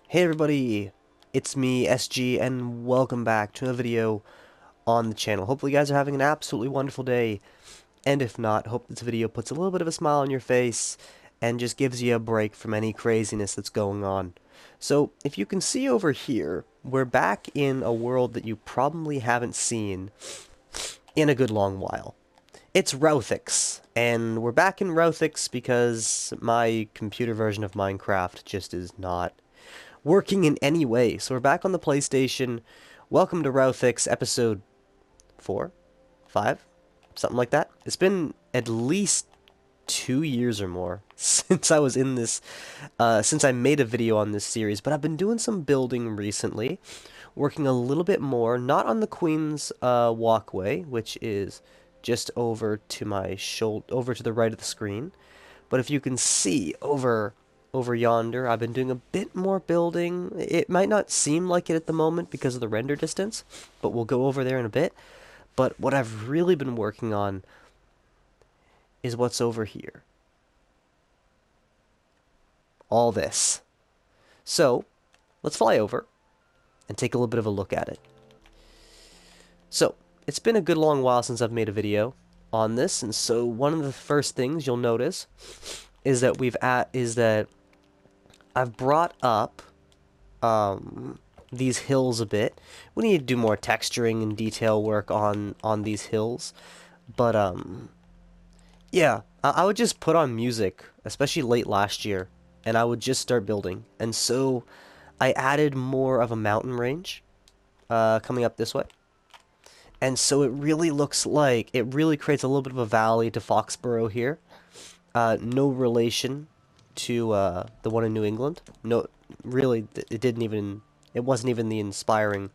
Hey everybody, it's me, SG, and welcome back to a video on the channel. Hopefully you guys are having an absolutely wonderful day, and if not, hope this video puts a little bit of a smile on your face and just gives you a break from any craziness that's going on. So, if you can see over here, we're back in a world that you probably haven't seen in a good long while. It's Routhicx, and we're back in Routhicx because my computer version of Minecraft just is not working in any way. So we're back on the PlayStation. Welcome to Routhicx, episode 4, 5, something like that. It's been at least 2 years or more since I was in this, since I made a video on this series, but I've been doing some building recently, working a little bit more, not on the Queen's walkway, which is just over to my shoulder, over to the right of the screen, but if you can see over yonder, I've been doing a bit more building. It might not seem like it at the moment because of the render distance, but we'll go over there in a bit. But what I've really been working on is what's over here. All this. So, let's fly over and take a little bit of a look at it. So, it's been a good long while since I've made a video on this, and so one of the first things you'll notice is that I've brought up these hills a bit. We need to do more texturing and detail work on these hills, but yeah, I would just put on music, especially late last year, and I would just start building. And so I added more of a mountain range coming up this way. And so it really looks like, it really creates a little bit of a valley to Foxborough here. No relation to the one in New England. No, really, it wasn't even the inspiring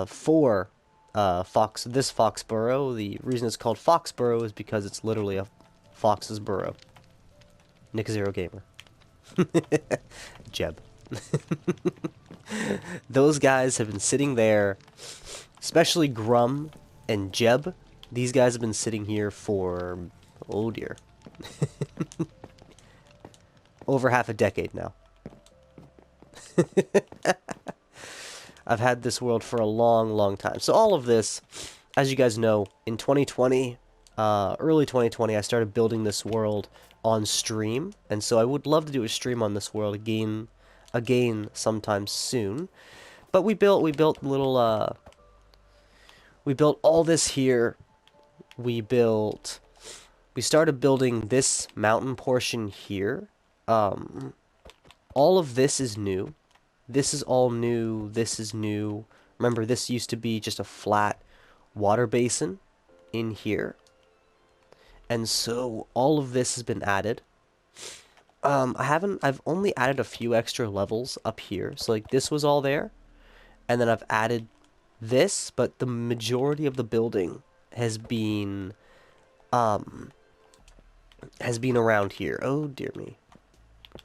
for this Foxborough. The reason it's called Foxborough is because it's literally a fox's burrow. Nick Zero Gamer. Jeb. Those guys have been sitting there, especially Grum and Jeb. These guys have been sitting here for, oh dear, over half a decade now. I've had this world for a long, long time. So all of this, as you guys know, in 2020, early 2020, I started building this world on stream, and so I would love to do a stream on this world again sometime soon. But we built all this here. We started building this mountain portion here. All of this is new. This is all new. This is new. Remember, this used to be just a flat water basin in here. And so all of this has been added. I've only added a few extra levels up here. So like this was all there. And then I've added this, but the majority of the building has been around here. Oh dear me.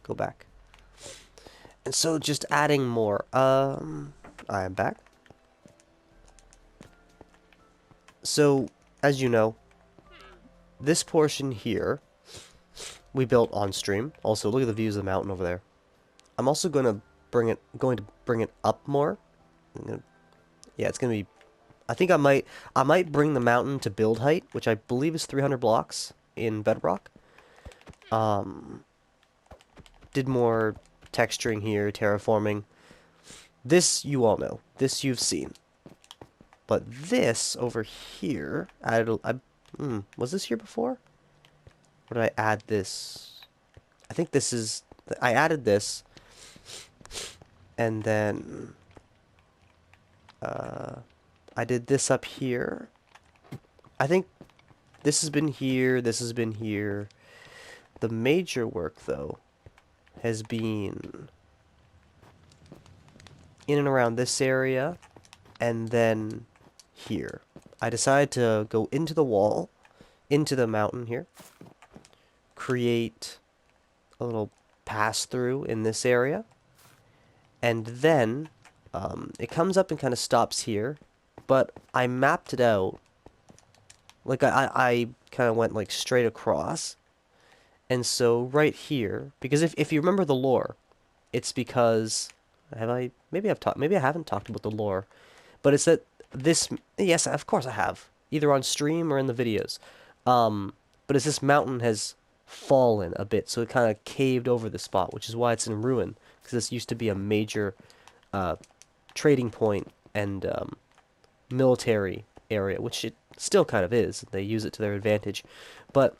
Go back. And so just adding more. I am back. So, as you know, this portion here we built on stream. Also, look at the views of the mountain over there. I'm also going to bring it up more. Yeah, it's going to be, I think I might bring the mountain to build height, which I believe is 300 blocks in Bedrock. Did more texturing here, terraforming. This you all know. This you've seen. But this over here, was this here before? Or did I add this? I think this is, I added this, and then I did this up here. I think this has been here, this has been here. The major work, though, has been in and around this area, and then here. I decided to go into the wall, into the mountain here, create a little pass-through in this area, and then it comes up and kind of stops here, but I mapped it out. Like, I kind of went, like, straight across. And so, right here, because if you remember the lore, it's because maybe I haven't talked about the lore, but it's that this, yes, of course I have, either on stream or in the videos. But as this mountain has fallen a bit, so it kind of caved over the spot, which is why it's in ruin, because this used to be a major uh, trading point and military area, which it still kind of is. They use it to their advantage, but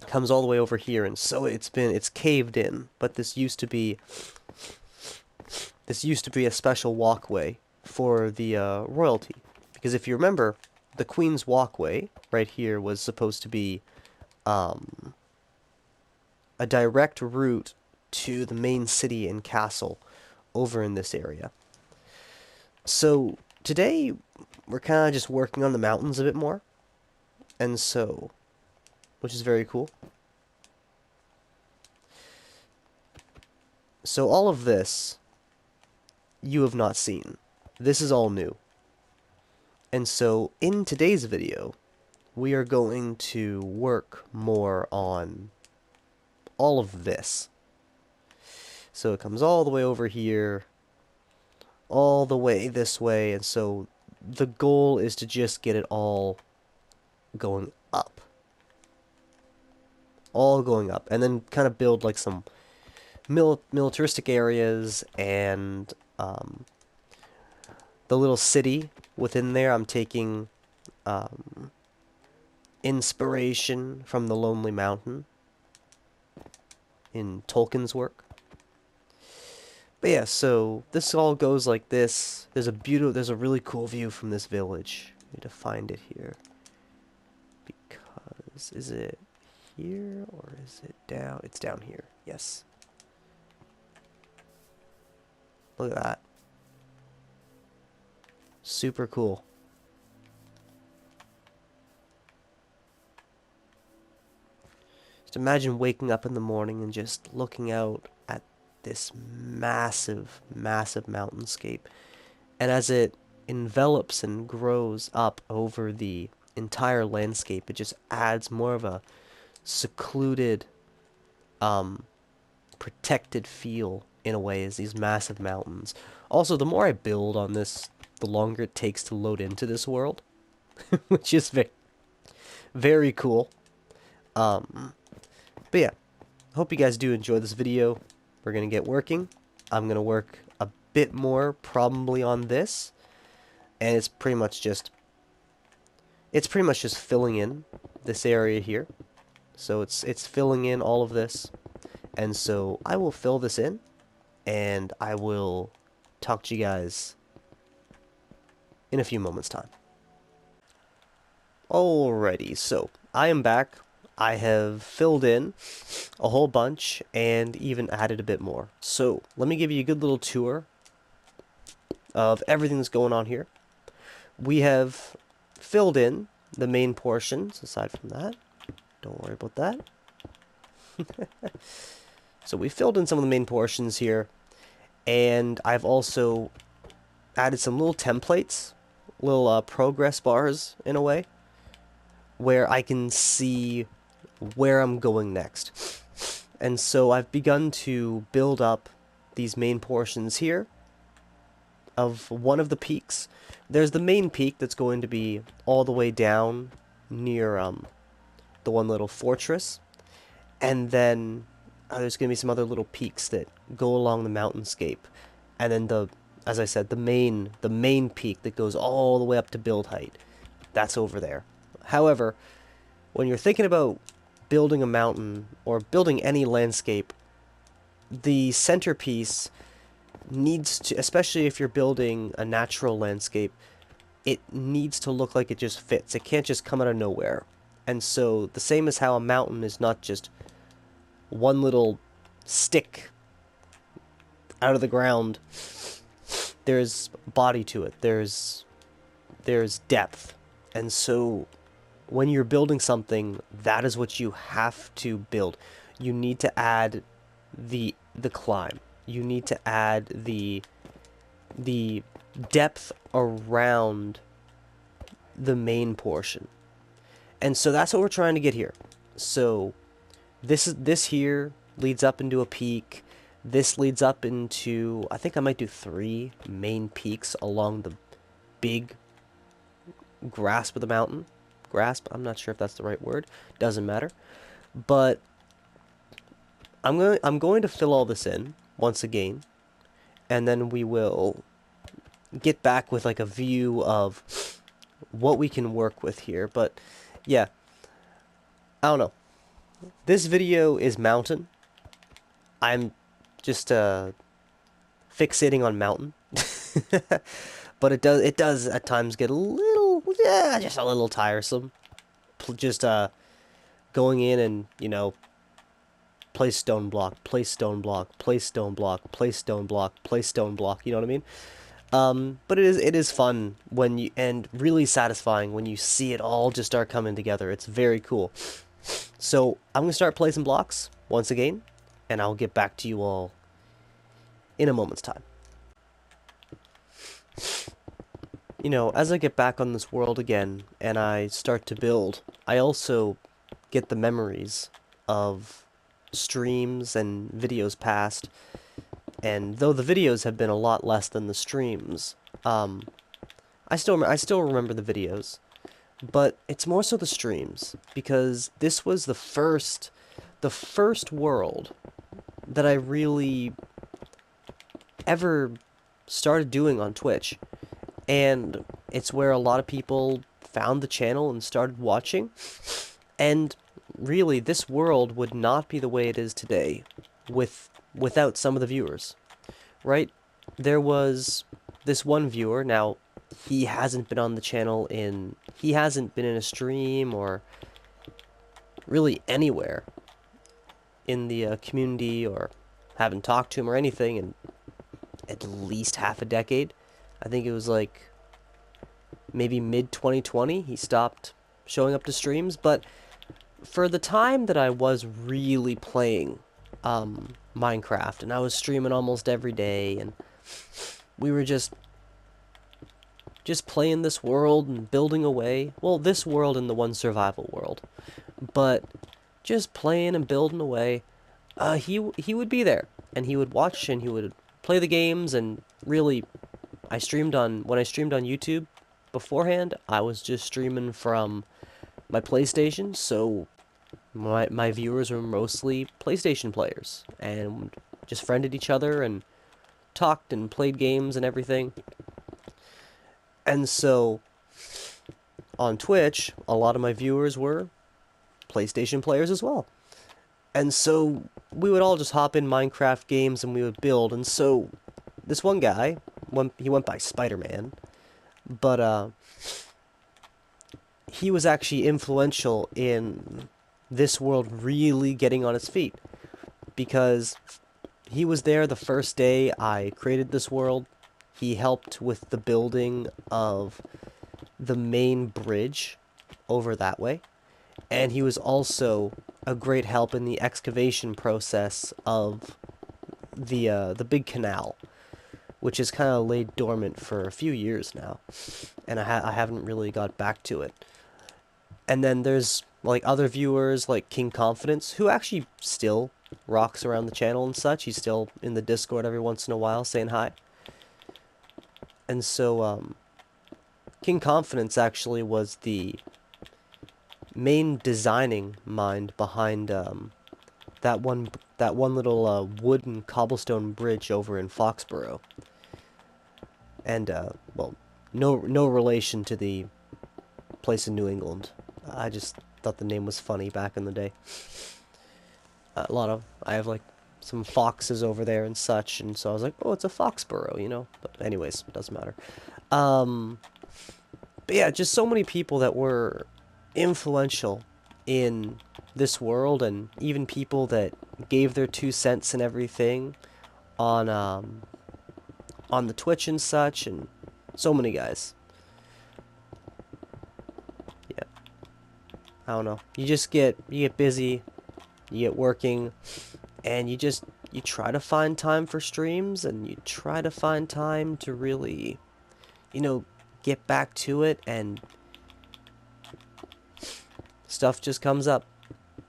it comes all the way over here, and so it's caved in. But this used to be a special walkway for the royalty, because if you remember, the Queen's Walkway right here was supposed to be a direct route to the main city and castle over in this area. So today we're kind of just working on the mountains a bit more, and so, which is very cool. So all of this you have not seen. This is all new. And so in today's video, we are going to work more on all of this. So it comes all the way over here, all the way this way, and so the goal is to just get it all going up. All going up, and then kind of build like some militaristic areas and the little city within there. I'm taking inspiration from the Lonely Mountain in Tolkien's work. But yeah, so this all goes like this. There's a really cool view from this village. I need to find it here. Because, is it here or is it down? It's down here, yes. Look at that. Super cool. Just imagine waking up in the morning and just looking out at this massive, massive mountainscape. And as it envelops and grows up over the entire landscape, it just adds more of a secluded, protected feel in a way as these massive mountains. Also, the more I build on this, the longer it takes to load into this world, which is very cool. But yeah, hope you guys do enjoy this video. We're gonna get working. I'm gonna work a bit more probably on this, and it's pretty much just filling in this area here. So it's filling in all of this, and so I will fill this in, and I will talk to you guys in a few moments' time. Alrighty, so I am back. I have filled in a whole bunch and even added a bit more. So let me give you a good little tour of everything that's going on here. We have filled in the main portions. Aside from that, don't worry about that. So we filled in some of the main portions here, and I've also added some little templates, little progress bars in a way, where I can see where I'm going next. And so I've begun to build up these main portions here of one of the peaks. There's the main peak that's going to be all the way down near the one little fortress, and then there's going to be some other little peaks that go along the mountainscape, and then as I said, the main peak that goes all the way up to build height, that's over there. However, when you're thinking about building a mountain or building any landscape, the centerpiece needs to, especially if you're building a natural landscape, it needs to look like it just fits. It can't just come out of nowhere. And so the same as how a mountain is not just one little stick out of the ground, there's body to it. There's depth. And so when you're building something, that is what you have to build. You need to add the climb. You need to add the depth around the main portion. And so that's what we're trying to get here. So this here leads up into a peak. This leads up into, I think I might do 3 main peaks along the big grasp of the mountain. Grasp, I'm not sure if that's the right word. Doesn't matter. But I'm going to fill all this in once again, and then we will get back with like a view of what we can work with here. But yeah, I don't know. This video is mountain. I'm just fixating on mountain. But it does at times get a little, yeah, just a little tiresome. Just going in and, you know, place stone block, place stone block, place stone block, place stone block, place stone block, you know what I mean? But it is fun when you, and really satisfying when you see it all just start coming together. It's very cool. So I'm gonna start placing blocks once again, and I'll get back to you all in a moment's time. You know, as I get back on this world again and I start to build, I also get the memories of streams and videos past. And though the videos have been a lot less than the streams, I still remember the videos, but it's more so the streams, because this was the first world that I really ever started doing on Twitch, and it's where a lot of people found the channel and started watching. And really, this world would not be the way it is today without some of the viewers, right? There was this one viewer. Now, he hasn't been on the channel he hasn't been in a stream or really anywhere in the community, or haven't talked to him or anything in at least half a decade. I think it was like maybe mid-2020 he stopped showing up to streams. But for the time that I was really playing Minecraft, and I was streaming almost every day, and we were just playing this world and building away. Well, this world and the one survival world. But just playing and building away. He would be there, and he would watch, and he would play the games. And really, when I streamed on YouTube beforehand, I was just streaming from my PlayStation, so my viewers were mostly PlayStation players, and just friended each other and talked and played games and everything. And so on Twitch, a lot of my viewers were PlayStation players as well. And so we would all just hop in Minecraft games and we would build. And so this one guy, he went by Spider-Man, but he was actually influential in this world really getting on its feet, because he was there the first day I created this world. He helped with the building of the main bridge over that way, and he was also a great help in the excavation process of the big canal, which is kind of laid dormant for a few years now, and I haven't really got back to it. And then there's like other viewers like King Confidence, who actually still rocks around the channel and such. He's still in the Discord every once in a while saying hi. And so King Confidence actually was the main designing mind behind that one little wooden cobblestone bridge over in Foxborough. And well, no relation to the place in New England. I just thought the name was funny back in the day. I have like some foxes over there and such, and so I was like, oh, it's a Foxborough, you know? But anyways, it doesn't matter. But yeah, just so many people that were influential in this world, and even people that gave their 2 cents and everything on the Twitch and such, and so many guys. Yeah. I don't know. You get busy, you get working, and you try to find time for streams, and you try to find time to really, you know, get back to it, and stuff just comes up.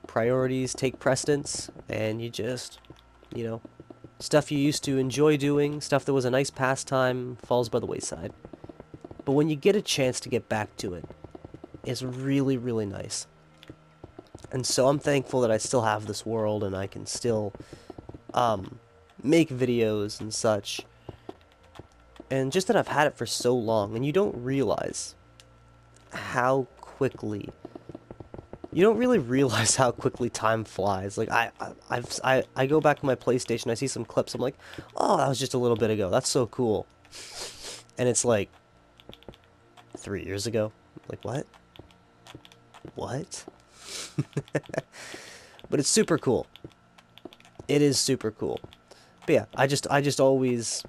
Priorities take precedence, and you just, you know, Stuff you used to enjoy doing, stuff that was a nice pastime, falls by the wayside. But when you get a chance to get back to it, it's really, really nice. And so I'm thankful that I still have this world and I can still make videos and such. And just that I've had it for so long, and you don't realize how quickly... You don't really realize how quickly time flies. Like, I go back to my PlayStation, I see some clips, I'm like, oh, that was just a little bit ago, that's so cool. And it's like, 3 years ago? Like, what? What? But it's super cool. It is super cool. But yeah, I just always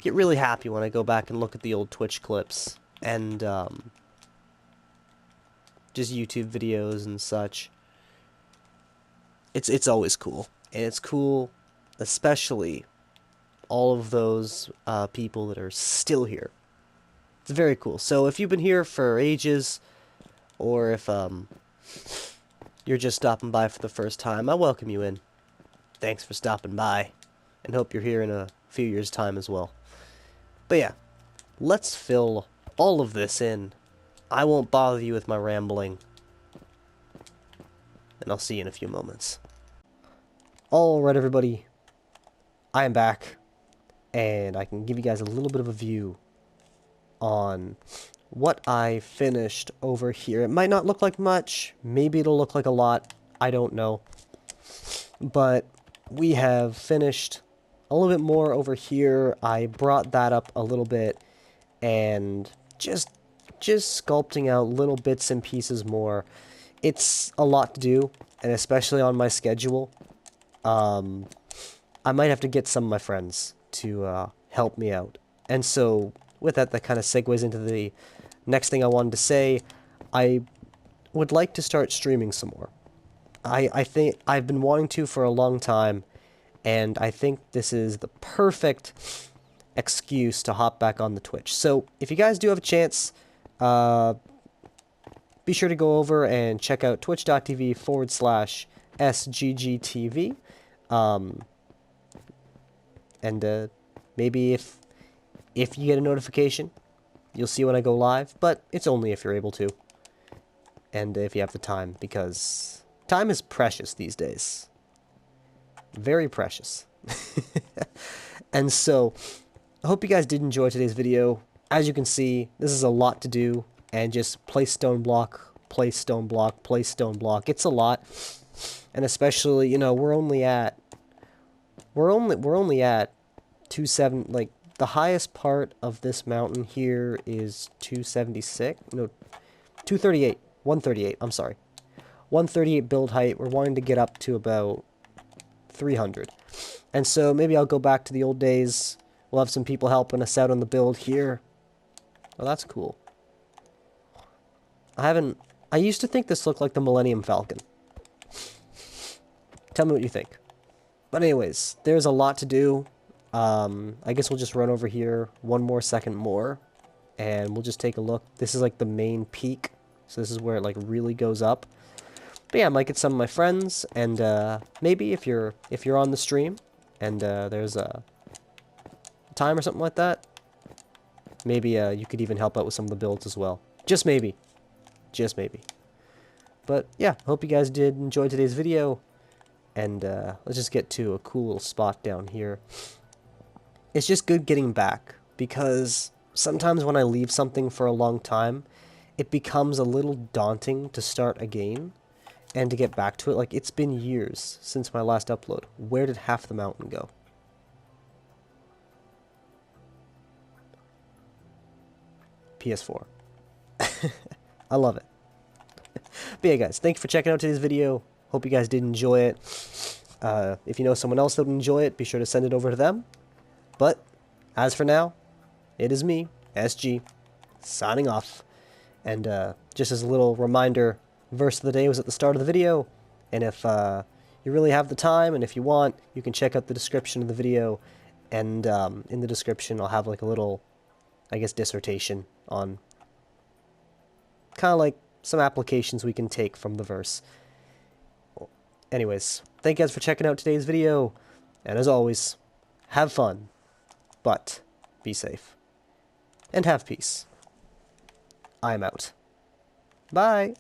get really happy when I go back and look at the old Twitch clips and just YouTube videos and such. It's always cool, and it's cool, especially all of those people that are still here. It's very cool. So if you've been here for ages, or if you're just stopping by for the first time, I welcome you in. Thanks for stopping by, and hope you're here in a few years' time as well. But yeah, let's fill all of this in. I won't bother you with my rambling, and I'll see you in a few moments. Alright everybody, I am back, and I can give you guys a little bit of a view on what I finished over here. It might not look like much, maybe it'll look like a lot, I don't know. But we have finished a little bit more over here. I brought that up a little bit, and just sculpting out little bits and pieces more. It's a lot to do, and especially on my schedule. I might have to get some of my friends to help me out. And so, with that kind of segues into the next thing I wanted to say. I would like to start streaming some more. I think I've been wanting to for a long time, and I think this is the perfect excuse to hop back on the Twitch. So, if you guys do have a chance, be sure to go over and check out twitch.tv/SGGTV. And maybe if you get a notification, you'll see when I go live, but it's only if you're able to. And if you have the time, because time is precious these days. Very precious. And so, I hope you guys did enjoy today's video. As you can see, this is a lot to do, and just place stone block, place stone block, place stone block. It's a lot. And especially, you know, we're only at 270, like, the highest part of this mountain here is 276, no, 238, 138, I'm sorry. 138 build height. We're wanting to get up to about 300. And so maybe I'll go back to the old days. We'll have some people helping us out on the build here. Oh, that's cool. I used to think this looked like the Millennium Falcon. Tell me what you think. But anyways, there's a lot to do. I guess we'll just run over here one more second more, and we'll just take a look. This is like the main peak, so this is where it like really goes up. But yeah, I might get some of my friends, and maybe if you're on the stream, and there's a time or something like that, maybe you could even help out with some of the builds as well. Just maybe. Just maybe. But yeah, hope you guys did enjoy today's video, and let's just get to a cool little spot down here. It's just good getting back, because sometimes when I leave something for a long time, it becomes a little daunting to start again, and to get back to it. Like, it's been years since my last upload. Where did half the mountain go? PS4. I love it. But yeah, guys, thank you for checking out today's video. Hope you guys did enjoy it. If you know someone else that would enjoy it, be sure to send it over to them. But, as for now, it is me, SG, signing off. And just as a little reminder, verse of the day was at the start of the video. And if you really have the time, and if you want, you can check out the description of the video. And in the description, I'll have like a little, I guess, dissertation on kind of like some applications we can take from the verse. Anyways, thank you guys for checking out today's video. And as always, have fun, but be safe. And have peace. I'm out. Bye!